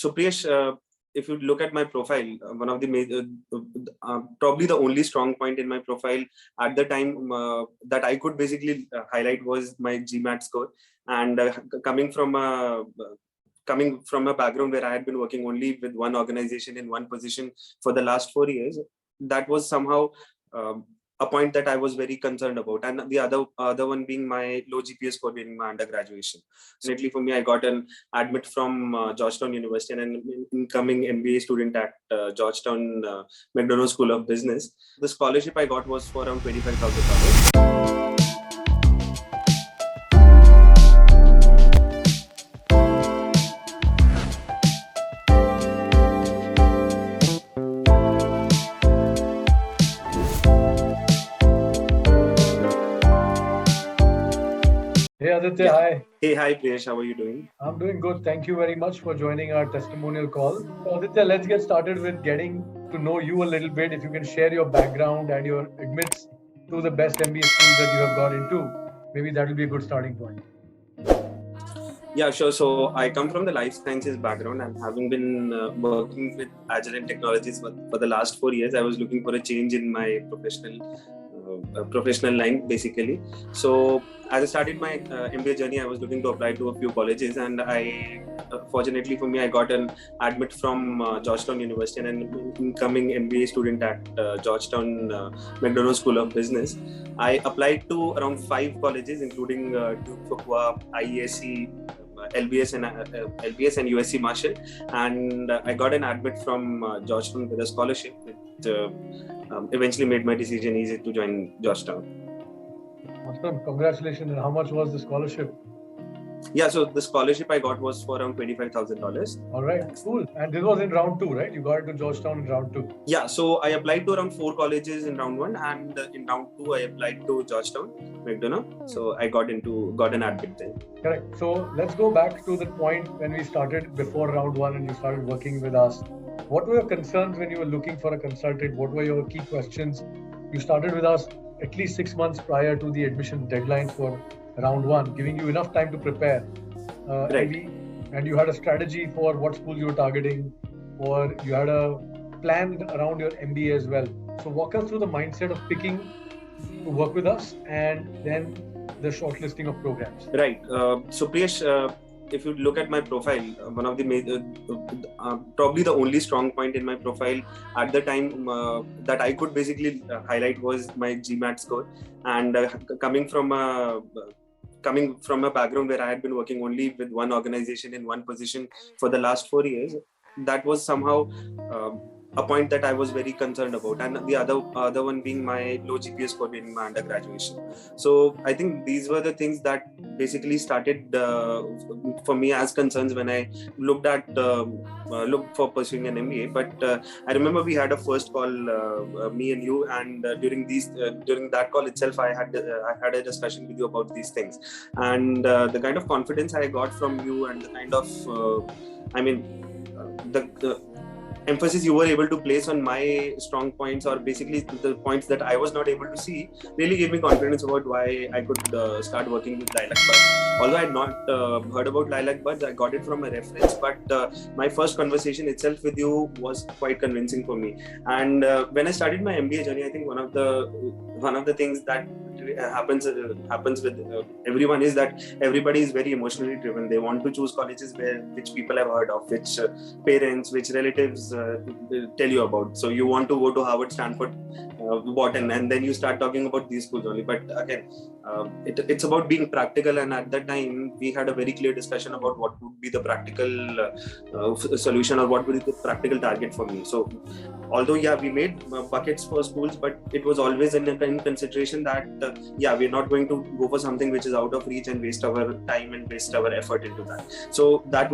So Priyesh, if you look at my profile, one of the major, probably the only strong point in my profile at the time that I could basically highlight was my GMAT score. And coming from a background where I had been working only with one organization in one position for the last 4 years, that was somehow a point that I was very concerned about, and the other one being my low GPA score during my undergraduation. So definitely for me, I got an admit from Georgetown University and an incoming MBA student at Georgetown McDonough School of Business. The scholarship I got was for around $25,000. Hey Aditya, hi. Hey, hi Priyesh, how are you doing? I'm doing good. Thank you very much for joining our testimonial call. So Aditya, let's get started with getting to know you a little bit. If you can share your background and your admits to the best MBA schools that you have got into, maybe that will be a good starting point. Yeah, sure. So I come from the life sciences background, and having been working with agile and technologies for the last 4 years, I was looking for a change in my professional line, basically. So as I started my MBA journey, I was looking to apply to a few colleges, and fortunately for me, I got an admit from Georgetown University and an incoming MBA student at Georgetown McDonough School of Business. I applied to around 5 colleges, including Duke, IESC, LBS and USC Marshall, and I got an admit from Georgetown with a scholarship, which eventually made my decision easy to join Georgetown. Awesome, congratulations. And how much was the scholarship? Yeah, so the scholarship I got was for around $25,000. All right, cool. And this was in round 2, right? You got it to Georgetown in round 2. Yeah, so I applied to around 4 colleges in round 1, and in round 2 I applied to Georgetown McDonough. So I got an admit there. Correct. So let's go back to the point when we started before round 1 and you started working with us. What were your concerns when you were looking for a consultant? What were your key questions? You started with us at least 6 months prior to the admission deadline for round 1, giving you enough time to prepare. Right. And you had a strategy for what school you were targeting, or you had a plan around your MBA as well. So walk us through the mindset of picking to work with us and then the shortlisting of programs. Right. So Priyesh, if you look at my profile, one of the major, probably the only strong point in my profile at the time that I could basically highlight was my GMAT score. And coming from a background where I had been working only with one organization in one position for the last 4 years, that was somehow a point that I was very concerned about, and the other one being my low GPA score during my undergraduation. So I think these were the things that basically started for me as concerns when I looked for pursuing an MBA. But I remember we had a first call, me and you, and during that call itself, I had a discussion with you about these things, and the kind of confidence I got from you, and the kind of the emphasis you were able to place on my strong points, or basically the points that I was not able to see, really gave me confidence about why I could start working with LilacBuds. Although I had not heard about LilacBuds, I got it from a reference, but my first conversation itself with you was quite convincing for me. And when I started my MBA journey, I think one of the things that happens with everyone is that everybody is very emotionally driven. They want to choose colleges which people have heard of, which parents, which relatives tell you about. So you want to go to Harvard, Stanford, Wharton, and then you start talking about these schools only. But again, it's about being practical, and at that time we had a very clear discussion about what would be the practical solution, or what would be the practical target for me. So although we made buckets for schools, but it was always in consideration that we're not going to go for something which is out of reach and waste our time and waste our effort into that. So that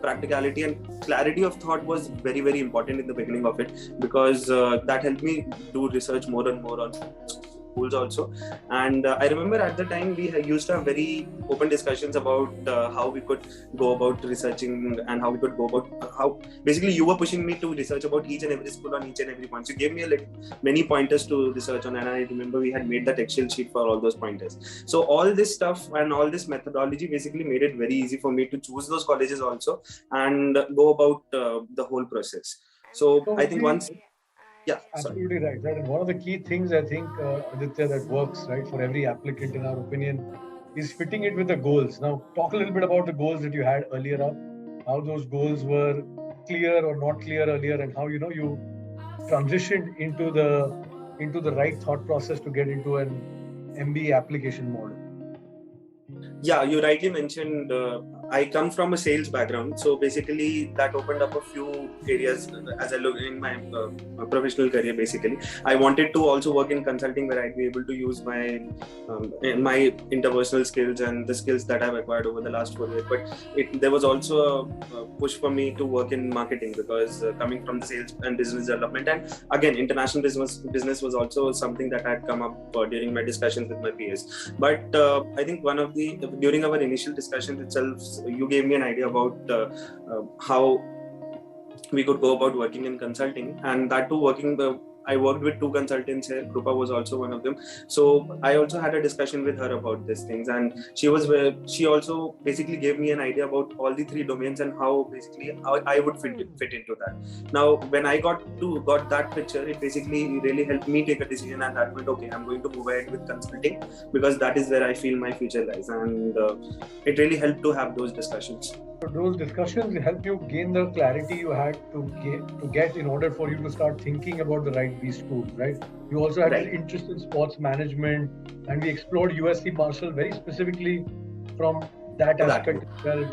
practicality and clarity of thought was very, very important in the beginning of it, because that helped me do research more and more on schools also. And I remember at the time we used to have very open discussions about how we could go about researching and how we could go about how basically you were pushing me to research about each and every school on each and every point. So you gave me many pointers to research on, and I remember we had made that Excel sheet for all those pointers. So all this stuff and all this methodology basically made it very easy for me to choose those colleges also and go about the whole process. So I think once, yeah, absolutely right. And one of the key things I think, Aditya, that works right for every applicant, in our opinion, is fitting it with the goals. Now, talk a little bit about the goals that you had earlier up, how those goals were clear or not clear earlier, and how you transitioned into the right thought process to get into an MBA application model. Yeah, you rightly mentioned I come from a sales background, so basically that opened up a few areas as I look in my professional career. Basically, I wanted to also work in consulting where I'd be able to use my interpersonal skills and the skills that I've acquired over the last 4 years. But there was also a push for me to work in marketing because coming from the sales and business development, and again, international business was also something that had come up during my discussions with my peers. But I think during our initial discussions itself, you gave me an idea about how we could go about working in consulting, and that too I worked with 2 consultants here. Krupa was also one of them. So I also had a discussion with her about these things, and she also basically gave me an idea about all the 3 domains and how basically I would fit into that. Now, when I got that picture, it basically really helped me take a decision at that point. Okay, I'm going to move ahead with consulting because that is where I feel my future lies, and it really helped to have those discussions. So those discussions help you gain the clarity you had to get in order for you to start thinking about the right B school, right? You also had this interest in sports management, and we explored USC Marshall very specifically from that aspect as well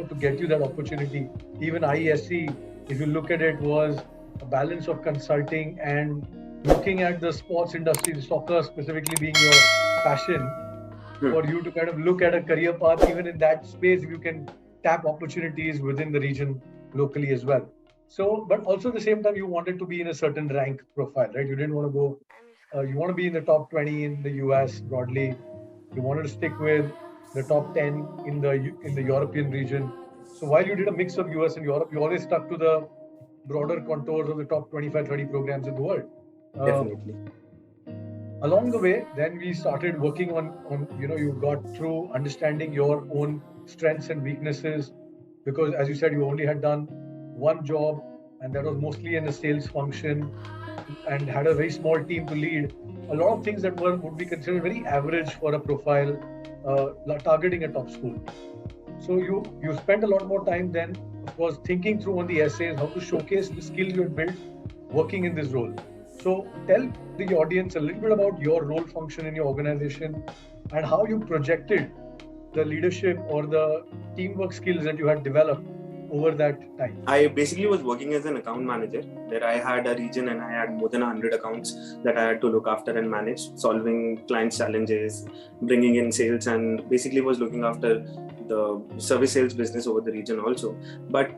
to get you that opportunity. Even IESC, if you look at it, was a balance of consulting and looking at the sports industry, soccer specifically being your passion, for you to kind of look at a career path even in that space. You can tap opportunities within the region locally as well. So, but also at the same time, you wanted to be in a certain rank profile, right? You didn't want to go, you want to be in the top 20 in the US broadly. You wanted to stick with the top 10 in the European region. So while you did a mix of US and Europe, you always stuck to the broader contours of the top 25, 30 programs in the world. Definitely. Along the way, then we started working on you got through understanding your own strengths and weaknesses, because as you said, you only had done one job, and that was mostly in a sales function and had a very small team to lead. A lot of things that would be considered very average for a profile targeting a top school. So you spent a lot more time then, of course, thinking through on the essays, how to showcase the skills you had built working in this role. So tell the audience a little bit about your role function in your organization and how you projected the leadership or the teamwork skills that you had developed over that time. I basically was working as an account manager, where I had a region and I had more than 100 accounts that I had to look after and manage, solving clients' challenges, bringing in sales, and basically was looking after the service sales business over the region also. But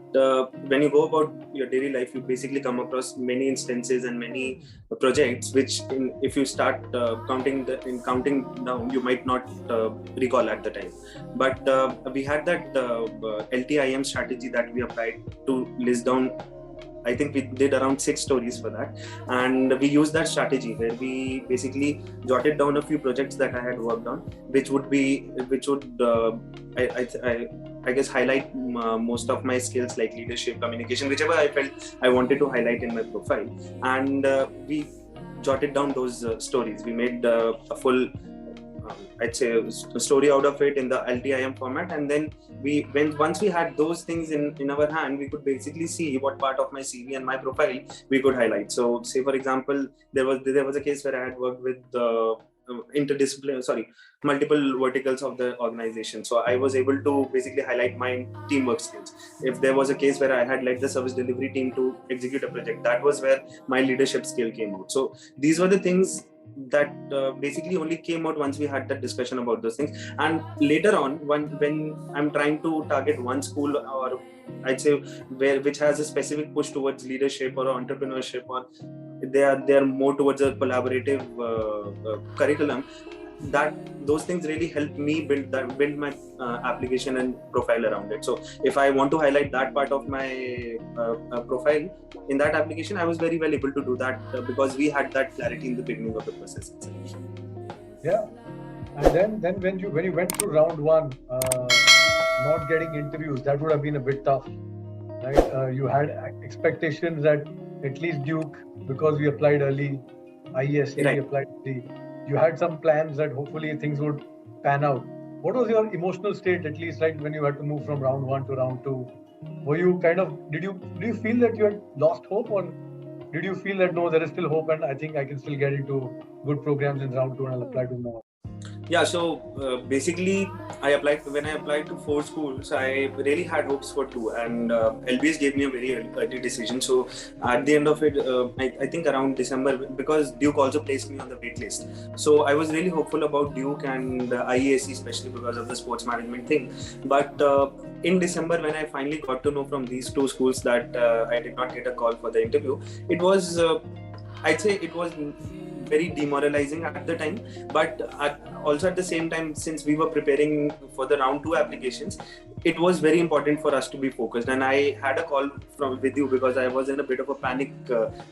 when you go about your daily life, you basically come across many instances and many projects which if you start counting down, you might not recall at the time. But we had that LTIM strategy that we applied to list down. I think we did around 6 stories for that, and we used that strategy where we basically jotted down a few projects that I had worked on, which would I guess highlight most of my skills like leadership, communication, whichever I felt I wanted to highlight in my profile, and we jotted down those stories. We made a full I'd say a story out of it in the LTIM format, and then once we had those things in our hand, we could basically see what part of my CV and my profile we could highlight. So say for example, there was a case where I had worked with multiple verticals of the organization. So I was able to basically highlight my teamwork skills. If there was a case where I had led the service delivery team to execute a project, that was where my leadership skill came out. So these were the things that basically only came out once we had that discussion about those things. And later on, when I'm trying to target one school, or I'd say which has a specific push towards leadership or entrepreneurship or they are more towards a collaborative curriculum. That those things really helped me build my application and profile around it. So if I want to highlight that part of my profile in that application, I was very well able to do that because we had that clarity in the beginning of the process itself. Yeah, and then when you went through round one, not getting interviews, that would have been a bit tough, right? You had expectations at least Duke, because we applied early, IESE Right. we applied early. You had some plans that hopefully things would pan out. What was your emotional state, at least, right, when you had to move from round one to round two? Were you did you feel that you had lost hope, or did you feel that no, there is still hope and I think I can still get into good programs in round two and I'll apply to more? Yeah, so basically, when I applied to 4 schools, I really had hopes for 2, and LBS gave me a very early decision. So at the end of it, I think around December, because Duke also placed me on the wait list. So I was really hopeful about Duke and IESE, especially because of the sports management thing. But in December, when I finally got to know from these 2 schools that I did not get a call for the interview, it was, I'd say it was very demoralizing at the time, but also at the same time, since we were preparing for the round 2 applications, it was very important for us to be focused. And I had a call with you because I was in a bit of a panic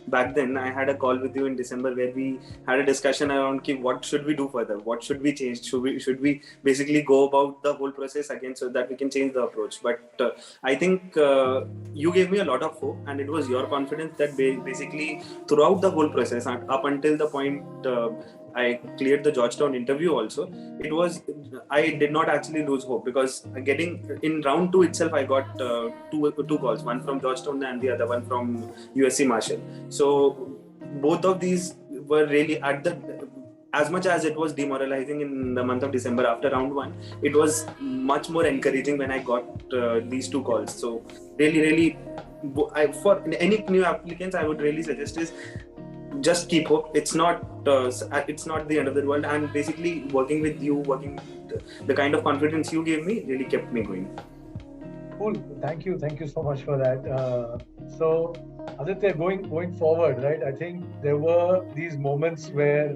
back then. I had a call with you in December where we had a discussion around what should we do further, what should we change, should we basically go about the whole process again so that we can change the approach. But I think you gave me a lot of hope, and it was your confidence that basically throughout the whole process up until the point I cleared the Georgetown interview also, I did not actually lose hope, because getting in round 2 itself, I got two calls, one from Georgetown and the other one from USC Marshall. So both of these were really as much as it was demoralizing in the month of December after round 1, it was much more encouraging when I got these 2 calls. So really, for any new applicants, I would really suggest is just keep hope. It's not the end of the world, and basically working with the kind of confidence you gave me really kept me going. Cool. Thank you so much for that. So Aditya, going forward, right, I think there were these moments where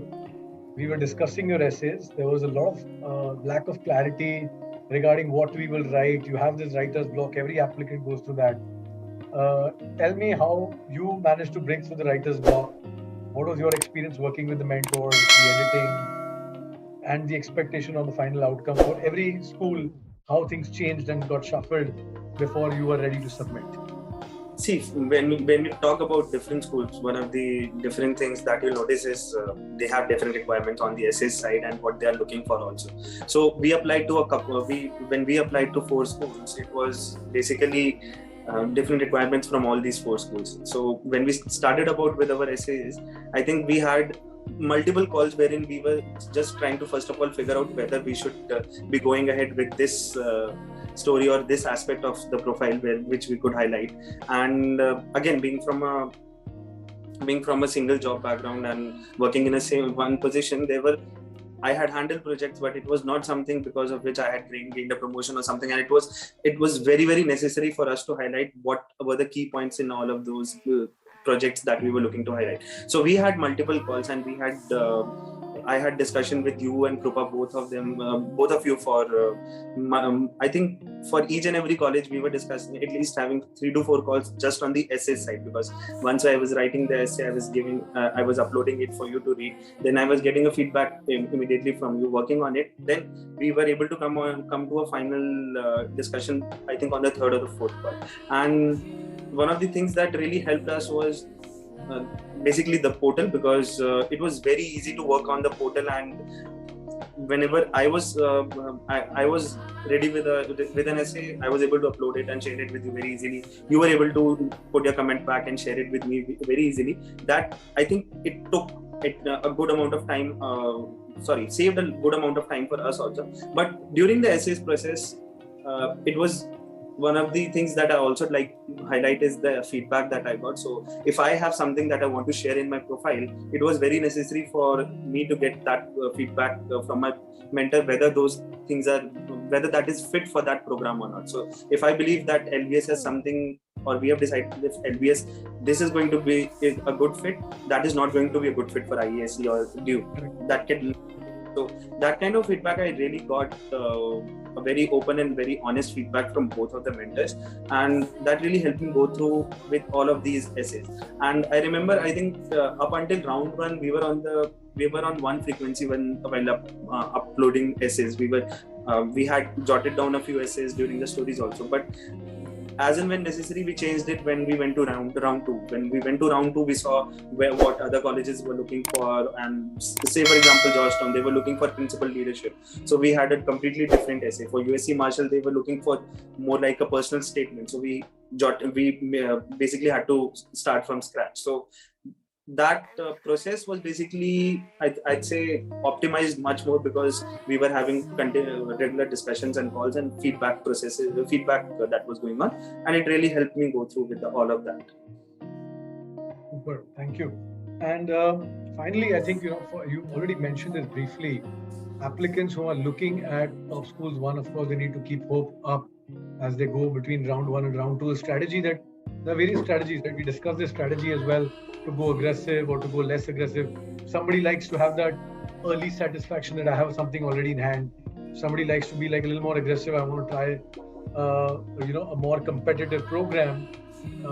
we were discussing your essays. There was a lot of lack of clarity regarding what we will write. You have this writer's block. Every applicant goes through that. Tell me how you managed to break through the writer's block. What was your experience working with the mentors, the editing, and the expectation of the final outcome for every school? How things changed and got shuffled before you were ready to submit? See, when you talk about different schools, one of the different things that you'll notice is they have different requirements on the essays side and what they are looking for also. So we applied to when we applied to 4 schools, it was basically different requirements from all these 4 schools. So when we started about with our essays, I think we had multiple calls wherein we were just trying to first of all figure out whether we should be going ahead with this story or this aspect of the profile which we could highlight. And again, being from a single job background and working in one position, I had handled projects, but it was not something because of which I had gained a promotion or something. And it was very, very necessary for us to highlight what were the key points in all of those projects that we were looking to highlight. So we had multiple calls, and I had discussion with you and Krupa, both of you for I think for each and every college we were discussing, at least having 3 to 4 calls just on the essay side, because once I was writing the essay, I was uploading it for you to read, then I was getting a feedback immediately from you working on it. Then we were able to come to a final discussion, I think on the 3rd or the 4th call. And one of the things that really helped us was basically the portal, because it was very easy to work on the portal, and whenever I was ready with an essay, I was able to upload it and share it with you very easily. You were able to put your comment back and share it with me very easily. That, I think, it took a good amount of time, saved a good amount of time for us also. But during the essays process, it was one of the things that I also like to highlight is the feedback that I got. So if I have something that I want to share in my profile, it was very necessary for me to get that feedback from my mentor, whether that is fit for that program or not. So if I believe that LBS has something, or we have decided if LBS, this is going to be a good fit, that is not going to be a good fit for IESE or DU. So that kind of feedback I really got, a very open and very honest feedback from both of the mentors, and that really helped me go through with all of these essays. And I remember, I think up until round 1, we were on one frequency while uploading essays. We had jotted down a few essays during the stories also, but as and when necessary, we changed it when we went to round 2. When we went to round 2, we saw what other colleges were looking for, and say for example Georgetown, they were looking for principal leadership. So we had a completely different essay. For USC Marshall, they were looking for more like a personal statement. So we basically had to start from scratch. So that process was basically, I'd say, optimized much more, because we were having regular discussions and calls and feedback that was going on, and it really helped me go through with all of that. Super, thank you. And finally, I think you already mentioned this briefly. Applicants who are looking at top schools, one, of course, they need to keep hope up as they go between round 1 and round 2. There are various strategies, right? We discussed this strategy as well, to go aggressive or to go less aggressive. Somebody likes to have that early satisfaction that I have something already in hand. Somebody likes to be like a little more aggressive. I want to try, a more competitive program,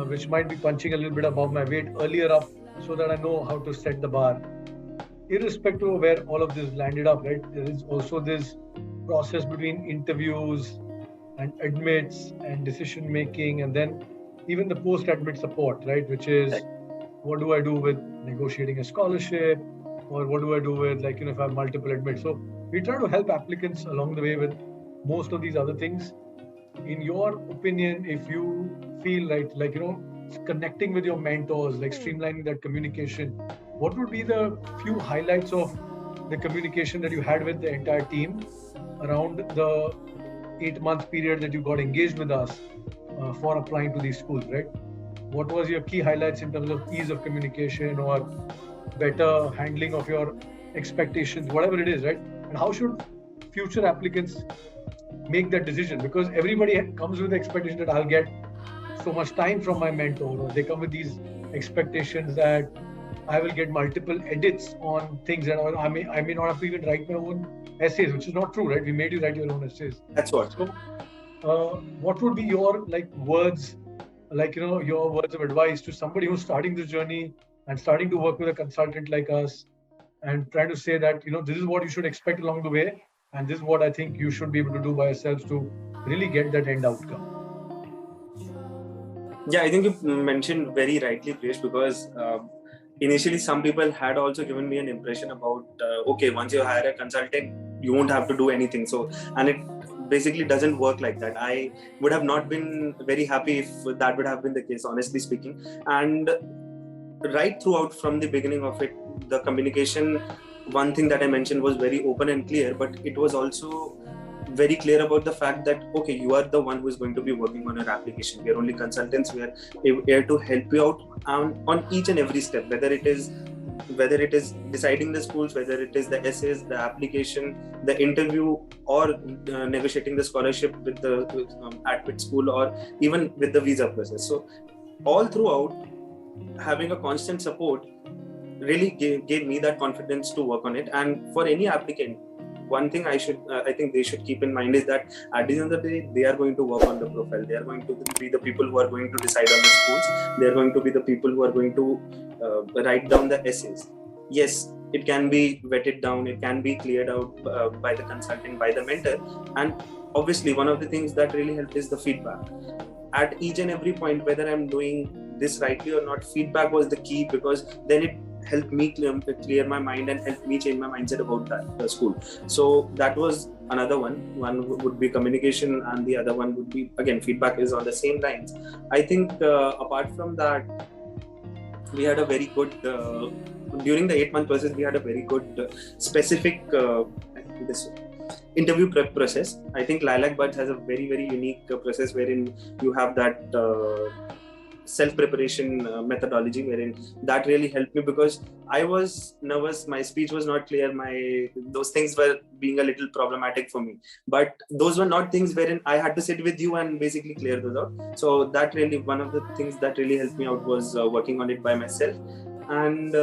which might be punching a little bit above my weight earlier up, so that I know how to set the bar. Irrespective of where all of this landed up, right? There is also this process between interviews and admits and decision making, and then even the post-admit support, right? Which is, what do I do with negotiating a scholarship, or what do I do with, if I have multiple admits? So we try to help applicants along the way with most of these other things. In your opinion, if you feel connecting with your mentors, streamlining that communication, what would be the few highlights of the communication that you had with the entire team around the 8-month period that you got engaged with us for applying to these schools, right? What was your key highlights in terms of ease of communication or better handling of your expectations, whatever it is, right? And how should future applicants make that decision? Because everybody comes with the expectation that I'll get so much time from my mentor, or they come with these expectations that I will get multiple edits on things, and I may not have to even write my own essays, which is not true, right? We made you write your own essays. That's what. So, what would be your words, your words of advice to somebody who's starting this journey and starting to work with a consultant like us, and trying to say that this is what you should expect along the way, and this is what I think you should be able to do by yourselves to really get that end outcome? Yeah, I think you mentioned very rightly, Krish, because initially some people had also given me an impression about, okay, once you hire a consultant, you won't have to do anything. So, and it basically doesn't work like that. I would have not been very happy if that would have been the case, honestly speaking. And right throughout, from the beginning of it, the communication, one thing that I mentioned was very open and clear, but it was also very clear about the fact that, okay, you are the one who is going to be working on your application. We are only consultants. We are here to help you out on each and every step, whether it is deciding the schools, whether it is the essays, the application, the interview, or negotiating the scholarship with the admit school, or even with the visa process. So all throughout, having a constant support really gave me that confidence to work on it. And for any applicant, one thing I think they should keep in mind is that at the end of the day, they are going to work on the profile. They are going to be the people who are going to decide on the schools. They are going to be the people who are going to write down the essays. Yes, it can be vetted down. It can be cleared out by the consultant, by the mentor. And obviously, one of the things that really helped is the feedback. At each and every point, whether I'm doing this rightly or not, feedback was the key, because then it helped me clear my mind and helped me change my mindset about that school. So that was another one. One would be communication, and the other one would be, again, feedback is on the same lines. I think apart from that, we had a very good, during the 8-month process, we had a very good specific interview prep process. I think LilacBuds has a very, very unique process wherein you have that self-preparation methodology, wherein that really helped me because I was nervous, my speech was not clear, those things were being a little problematic for me. But those were not things wherein I had to sit with you and basically clear those out. So that really, one of the things that really helped me out was working on it by myself. And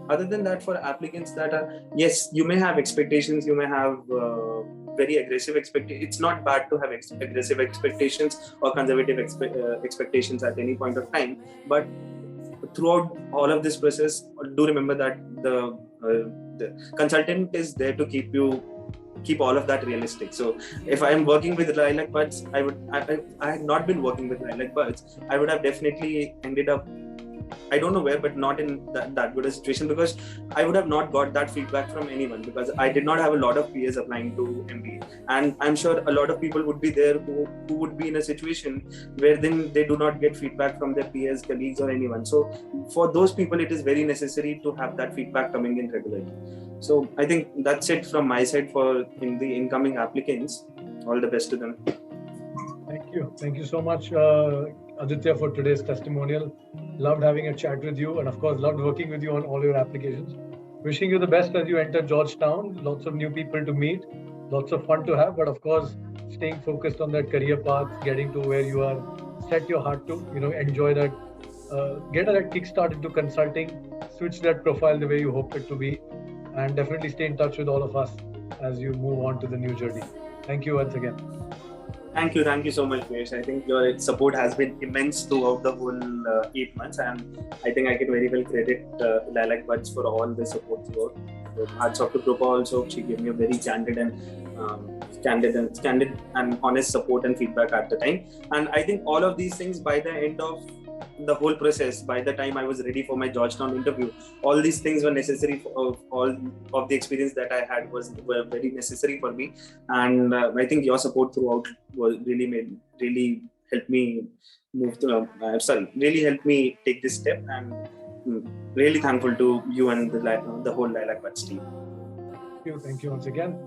other than that, for applicants that are, yes, you may have expectations, you may have very aggressive expectations. It's not bad to have aggressive expectations or conservative expectations at any point of time. But throughout all of this process, do remember that the consultant is there to keep all of that realistic. So if I am working with LilacBuds, I had not been working with LilacBuds, I would have definitely ended up, I don't know where, but not in that good a situation, because I would have not got that feedback from anyone, because I did not have a lot of peers applying to MBA. And I'm sure a lot of people would be there who would be in a situation where then they do not get feedback from their peers, colleagues, or anyone. So for those people, it is very necessary to have that feedback coming in regularly. So I think that's it from my side for the incoming applicants. All the best to them. Thank you. Thank you so much, Aditya, for today's testimonial. Loved having a chat with you, and of course, loved working with you on all your applications. Wishing you the best as you enter Georgetown. Lots of new people to meet, lots of fun to have, but of course, staying focused on that career path, getting to where you are. Set your heart to, enjoy that. Get that kickstart into consulting. Switch that profile the way you hope it to be, and definitely stay in touch with all of us as you move on to the new journey. Thank you once again. Thank you so much, Mesh. I think your support has been immense throughout the whole 8 months, and I think I can very well credit LilacBuds for all the support throughout. Hats off to Krupa also. She gave me a very candid and honest support and feedback at the time. And I think all of these things, by the end of the whole process, by the time I was ready for my Georgetown interview, all these things were necessary for all of the experience that I had were very necessary for me. And I think your support throughout was really helped me really helped me take this step, and really thankful to you and the whole LilacBuds team. Thank you once again.